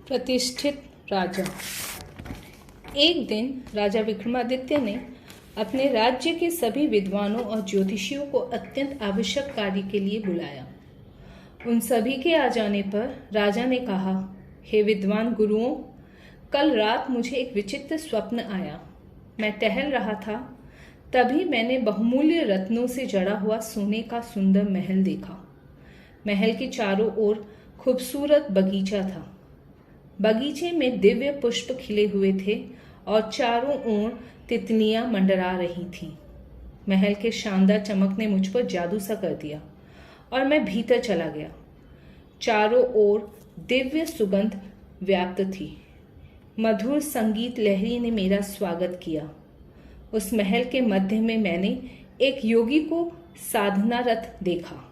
प्रतिष्ठित राजा। एक दिन राजा विक्रमादित्य ने अपने राज्य के सभी विद्वानों और ज्योतिषियों को अत्यंत आवश्यक कार्य के लिए बुलाया। उन सभी के आ जाने पर राजा ने कहा, हे विद्वान गुरुओं, कल रात मुझे एक विचित्र स्वप्न आया। मैं टहल रहा था, तभी मैंने बहुमूल्य रत्नों से जड़ा हुआ सोने का सुंदर महल देखा। महल के चारों ओर खूबसूरत बगीचा था। बगीचे में दिव्य पुष्प खिले हुए थे और चारों ओर तितलियां मंडरा रही थीं। महल के शानदार चमक ने मुझ पर जादू सा कर दिया और मैं भीतर चला गया। चारों ओर दिव्य सुगंध व्याप्त थी। मधुर संगीत लहरी ने मेरा स्वागत किया। उस महल के मध्य में मैंने एक योगी को साधनारत देखा।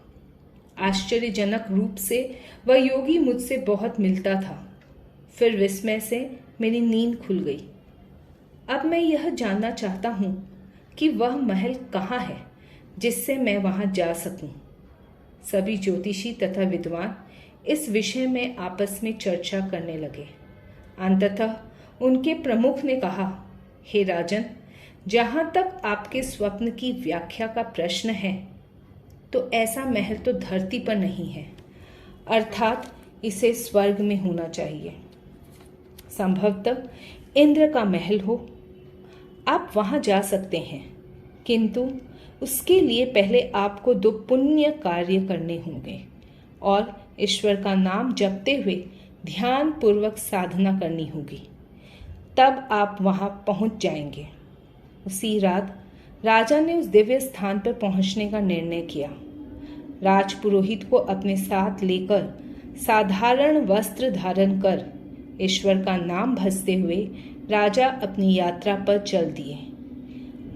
आश्चर्यजनक रूप से वह योगी मुझसे बहुत मिलता था। फिर विस्मय से मेरी नींद खुल गई। अब मैं यह जानना चाहता हूँ कि वह महल कहाँ है जिससे मैं वहाँ जा सकूँ। सभी ज्योतिषी तथा विद्वान इस विषय में आपस में चर्चा करने लगे। अंततः उनके प्रमुख ने कहा, हे राजन, जहाँ तक आपके स्वप्न की व्याख्या का प्रश्न है, तो ऐसा महल तो धरती पर नहीं है, अर्थात इसे स्वर्ग में होना चाहिए। संभवतः इंद्र का महल हो। आप वहां जा सकते हैं, किंतु उसके लिए पहले आपको 2 पुण्य कार्य करने होंगे और ईश्वर का नाम जपते हुए ध्यान पूर्वक साधना करनी होगी। तब आप वहां पहुंच जाएंगे। उसी रात राजा ने उस दिव्य स्थान पर पहुंचने का निर्णय किया। राजपुरोहित को अपने साथ लेकर साधारण वस्त्र धारण कर ईश्वर का नाम भजते हुए राजा अपनी यात्रा पर चल दिए।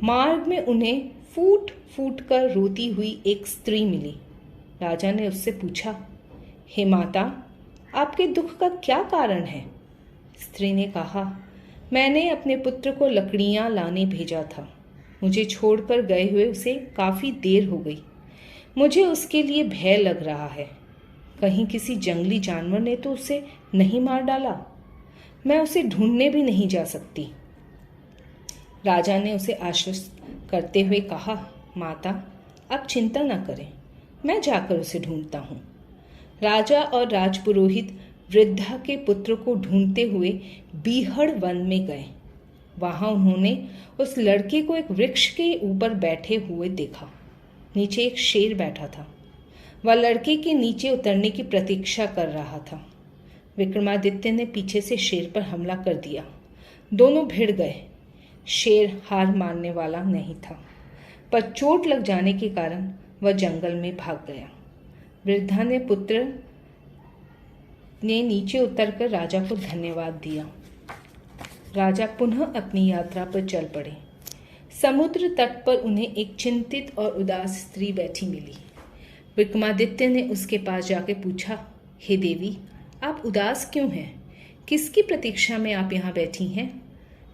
मार्ग में उन्हें फूट फूट कर रोती हुई एक स्त्री मिली। राजा ने उससे पूछा, हे माता, आपके दुख का क्या कारण है? स्त्री ने कहा, मैंने अपने पुत्र को लकड़ियां लाने भेजा था। मुझे छोड़कर गए हुए उसे काफी देर हो गई। मुझे उसके लिए भय लग रहा है। कहीं किसी जंगली जानवर ने तो उसे नहीं मार डाला। मैं उसे ढूंढने भी नहीं जा सकती। राजा ने उसे आश्वस्त करते हुए कहा, माता, आप चिंता न करें, मैं जाकर उसे ढूंढता हूँ। राजा और राजपुरोहित वृद्धा के पुत्र को ढूंढते हुए बीहड़ वन में गए। वहां उन्होंने उस लड़के को एक वृक्ष के ऊपर बैठे हुए देखा। नीचे एक शेर बैठा था। वह लड़के के नीचे उतरने की प्रतीक्षा कर रहा था। विक्रमादित्य ने पीछे से शेर पर हमला कर दिया। दोनों भिड़ गए। शेर हार मानने वाला नहीं था, पर चोट लग जाने के कारण वह जंगल में भाग गया। वृद्धा ने पुत्र ने नीचे उतरकर राजा को धन्यवाद दिया। राजा पुनः अपनी यात्रा पर चल पड़े। समुद्र तट पर उन्हें एक चिंतित और उदास स्त्री बैठी मिली। विक्रमादित्य ने उसके पास जाकर पूछा, हे देवी, आप उदास क्यों हैं? किसकी प्रतीक्षा में आप यहाँ बैठी हैं?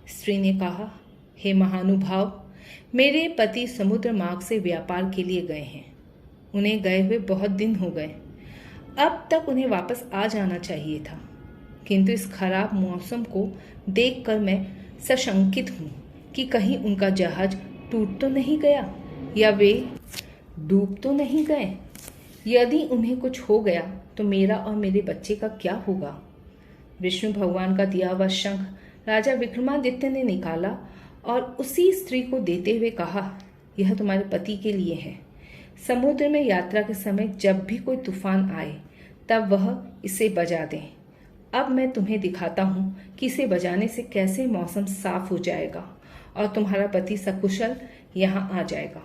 स्त्री ने कहा, हे महानुभाव, मेरे पति समुद्र मार्ग से व्यापार के लिए गए हैं। उन्हें गए हुए बहुत दिन हो गए। अब तक उन्हें वापस आ जाना चाहिए था, किंतु इस खराब मौसम को देखकर मैं सशंकित हूँ कि कहीं उनका जहाज टूट तो नहीं गया या वे डूब तो नहीं गए। यदि उन्हें कुछ हो गया तो मेरा और मेरे बच्चे का क्या होगा? विष्णु भगवान का दिया हुआ शंख राजा विक्रमादित्य ने निकाला और उसी स्त्री को देते हुए कहा, यह तुम्हारे पति के लिए है। समुद्र में यात्रा के समय जब भी कोई तूफान आए, तब वह इसे बजा दें। अब मैं तुम्हें दिखाता हूँ कि इसे बजाने से कैसे मौसम साफ हो जाएगा और तुम्हारा पति सकुशल यहाँ आ जाएगा।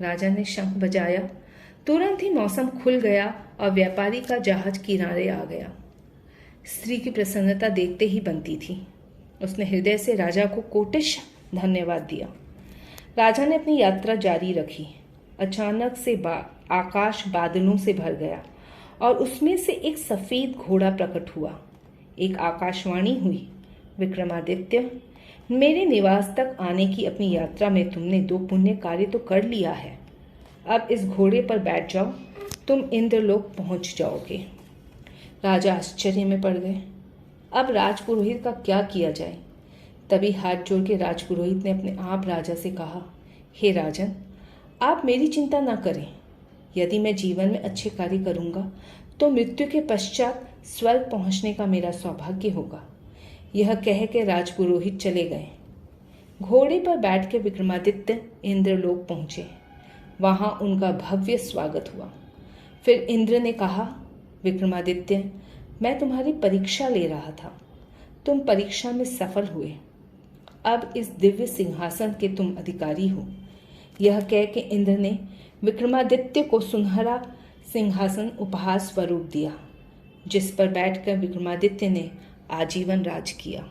राजा ने शंख बजाया। तुरंत ही मौसम खुल गया और व्यापारी का जहाज किनारे आ गया। स्त्री की प्रसन्नता देखते ही बनती थी। उसने हृदय से राजा को कोटिश धन्यवाद दिया। राजा ने अपनी यात्रा जारी रखी। अचानक से आकाश बादलों से भर गया और उसमें से एक सफेद घोड़ा प्रकट हुआ। एक आकाशवाणी हुई, विक्रमादित्य, मेरे निवास तक आने की अपनी यात्रा में तुमने 2 पुण्य कार्य तो कर लिया है। अब इस घोड़े पर बैठ जाओ, तुम इंद्रलोक पहुंच जाओगे। राजा आश्चर्य में पड़ गए। अब राजपुरोहित का क्या किया जाए। तभी हाथ जोड़ के राजपुरोहित ने अपने आप राजा से कहा, हे राजन, आप मेरी चिंता न करें। यदि मैं जीवन में अच्छे कार्य करूंगा तो मृत्यु के पश्चात स्वर्ग पहुंचने का मेरा सौभाग्य होगा। यह कह के राजपुरोहित चले गए। घोड़े पर बैठ के विक्रमादित्य इंद्रलोक पहुंचे। वहां उनका भव्य स्वागत हुआ। फिर इंद्र ने कहा, विक्रमादित्य, मैं तुम्हारी परीक्षा ले रहा था। तुम परीक्षा में सफल हुए। अब इस दिव्य सिंहासन के तुम अधिकारी हो। यह कह के इंद्र ने विक्रमादित्य को सुनहरा सिंहासन उपहार स्वरूप दिया, जिस पर बैठकर विक्रमादित्य ने आजीवन राज किया।